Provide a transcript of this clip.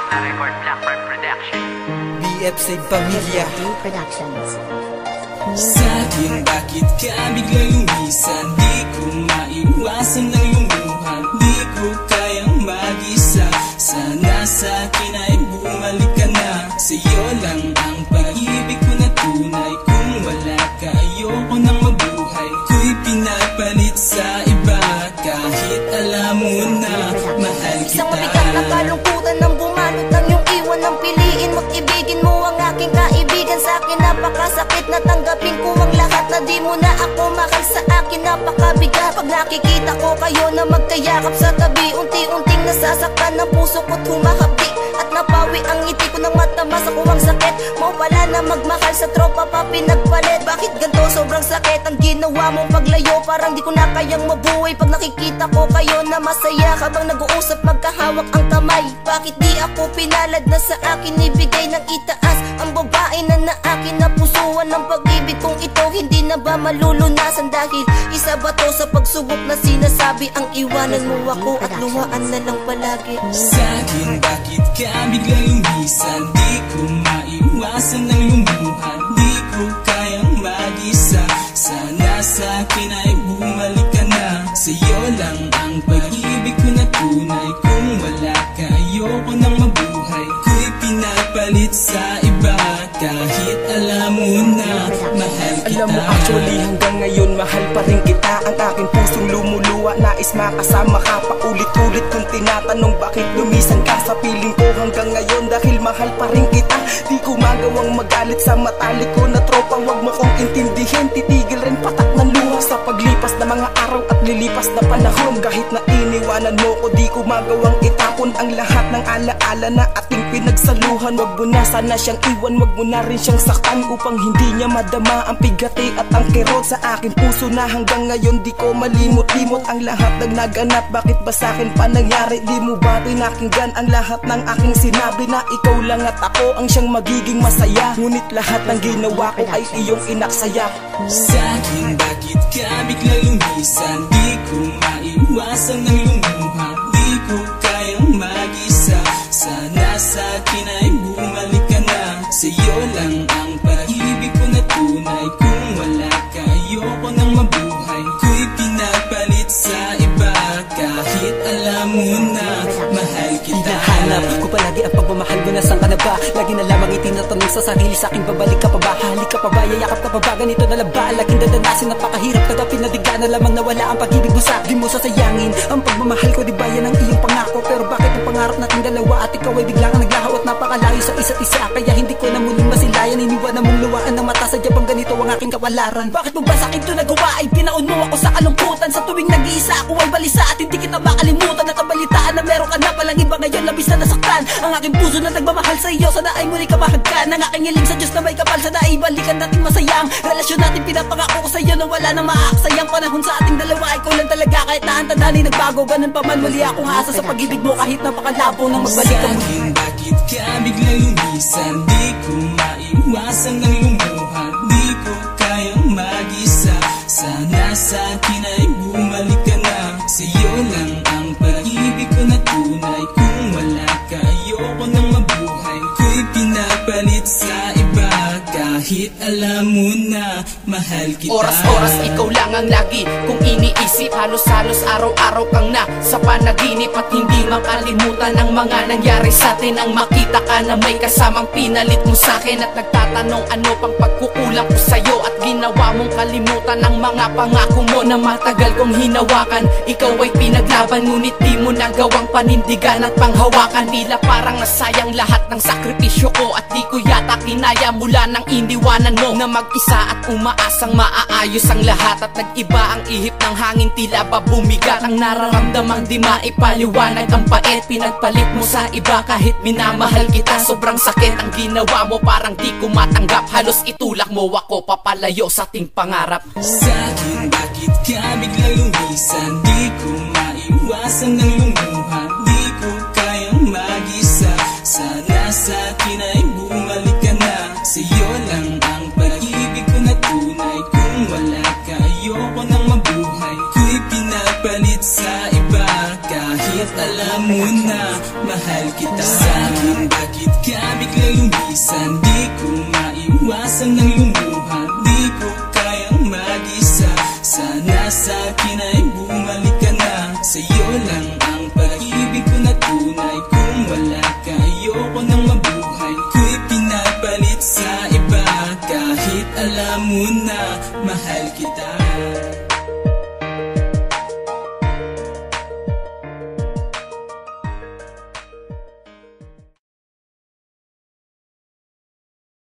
Na-record Blackburn Production. BF sa pamilya Productions. Sa'kin bakit ka biglang lumisan? Di ko maiwasan ng lumuha. Di ko kayang mag-isa. Sana sa'kin ay bumalik ka na. Sa'yo lang ang pag-ibig ko na tunay. Kung wala ka ayoko nang mabuhay. Ko'y pinapalit sa iba. Kahit alam mo na mahal kita. Isang mabigat na kalungkutan ng bumanot ang iyong iwan ng piliin mo't ibigin mo ang aking kaibigan. Sa'kin napakasakit na tanggapin ko ang lahat na di mo na ako mahal. Sa akin napakabigat pag nakikita ko kayo na magkayakap sa tabi. Unti-unting nasasaktan ng puso ko't humahapdi. At napawi ang ngiti ko ng mata, masako ang sakit. Mau pala na magmahal sa tropa pa pinagpalit. Bakit ganto sobrang sakit ang ginawa mong paglayo? Parang di ko na kayang mabuhay pag nakikita ko kayo na masaya. Habang nag-uusap magkahawak ang kamay. Bakit di ako pinalad na sa akin ibigay ng itaas? Ang babae na akin na pusuan ng pag-ibig kong ito hindi na ba malulunasan? Dahil isa ba to sa pagsubok na sinasabi? Ang iwanan mo ako at luhaan na lang palagi. Sa'kin bakit ka biglang lumisan? Di ko maiwasan ng lumuha. Di ko kayang mag-isa. Sana sa'kin ay bumalik ka na. Sa'yo lang ang pag-ibig ko na tunay. Kung wala ka ayoko nang mabuhay. Ko'y pinapalit sa iba. Kahit alam mo na mahal kita. Alam mo actually hanggang ngayon mahal pa rin kita. Ang aking pusong lumuluwa, nais makasama ka. Paulit-ulit kong tinatanong bakit lumisan ka. Sa piling ko hanggang ngayon dahil mahal pa rin kita. Di ko magawang magalit sa matalik ko na tropa. Huwag mo kong intindihin, titigil rin patak ng luha. Sa paglipas na mga araw at lilipas na panahon. Kahit na iniwanan mo ko, di ko magawang itapon ang lahat ng alaala na ating pinagsaluhan. Huwag mo na sana siyang iwan, huwag mo na rin siyang saktan. Upang hindi niya madama ang pigati at ang kirot sa aking puso na hanggang ngayon di ko malimot-limot ang lahat ng naganap. Bakit ba sa'kin pa nangyari? Di mo ba pinakinggan ang lahat ng aking sinabi? Na ikaw lang at ako ang siyang magiging masaya. Ngunit lahat ng ginawa ko ay iyong inaksaya. Sa'kin bakit ka biglang lumisan? Di ko maiwasan ng lumuha. Di ko kayang mag-isa. Sana sa'kin ay bumalik ka na. Sa'yo lang ang pag-ibig ko na tunay. Kung wala ka ayoko nang mabuhay. Ko'y pinapalit sa iba. Kahit alam mo na mahal kita. Hinahanap ko palagi ang pagmamahal mo, nasan ka na ba? Lagi na lamang itinatanong sa sarili sa'king babalik ka pa ba? Halik ka pa ba? Yayakap ka pa ba? Ganito na lang ba? Laging dadanasin, napakahirap tagapin na diga na lamang nawala ang pag-ibig mo sa akin. Di mo sasayangin ang pagmamahal ko, di ba yan ang iyong pangako? Pero bakit ang pangarap nating dalawa at ikaw ay biglang naglaho at napakalayo sa isa't isa? Kaya hindi ko na muling masilayan, iniwan na mong luwaan ng mata. Sadya bang ganito ang aking kawalaran? Bakit mo ba sa'kin ito nagawa? Ay pinaon mo ako sa kalungkutan. Sa tuwing nag-iisa ako ay balisa at hindi kita makalimutan. At ang balitaan na meron ka na palang iba ngayon, labis na nasaktan ang aking puso na nagmamahal sa iyo. Sana ay muli ka mahagkan ang aking hiling sa Diyos na may kapal. Sana ay balikan natin masayang relasyon natin. Pinapangako ko sa iyo na wala nang maaksayang panahon sa ating dalawa. Ikaw lang talaga kahit nahantanan ay nagbago. Ganun pa man muli akong asa sa pag-ibig mo kahit napakalabo nang magbalik ka muli. Sa'kin bakit ka biglang lumisan? Di ko maiwasan ng lumuha. Di ko kayang mag-isa. Sana sa'kin ay bumalik ka na. Sa'yo lang ang pag-ibig ko na tunay. Kung wala ka ayoko nang mabuhay. Ko'y pinapalit sa iba. Kahit alam mo na mahal kita. Oras-oras ikaw lang ang lagi kung iniisip. Halos-halos araw-araw kang na sa panaginip. At hindi makalimutan ang mga nangyari sa'tin. Ang makita ka na may kasamang pinalit mo sa'kin. At nagtatanong ano pang pagkukulang ko sa'yo. At ginawa mong kalimutan ang mga pangako mo na matagal kong hinawakan. Ikaw ay pinaglaban ngunit di mo nagawang panindigan at panghawakan. Tila parang nasayang lahat ng sakripisyo ko. At di ko yata kinaya mula nang iniwanan mo na mag-isa at umaasang maaayos ang lahat. At nag-iba ang ihip ng hangin, tila ba bumigat ang nararamdamang di maipaliwanag. Ang pait pinagpalit mo sa iba kahit minamahal kita. Sobrang sakit ang ginawa mo, parang di ko matanggap. Halos itulak mo ako papalayo sa ating pangarap. Sa'kin bakit ka biglang lumisan? Di ko maiwasan ng lumuha. Di ko kayang mag-isa. Sana sa'kin ay bumalik ka na. Sa'yo lang ang pag-ibig ko na tunay. Kung wala ka ayoko nang mabuhay. Ko'y pinapalit sa iba. Kahit Kahit alam mo na mahal kita. Sa'kin bakit ka biglang lumisan? Di ko maiwasan ng lumuha. Di ko kayang mag-isa. Sana sa'kin ay bumalik ka na. Sa'yo lang ang pag-ibig ko na tunay. Kung wala ka ayoko nang mabuhay. Ko'y pinapalit sa iba. Kahit alam mo na mahal kita.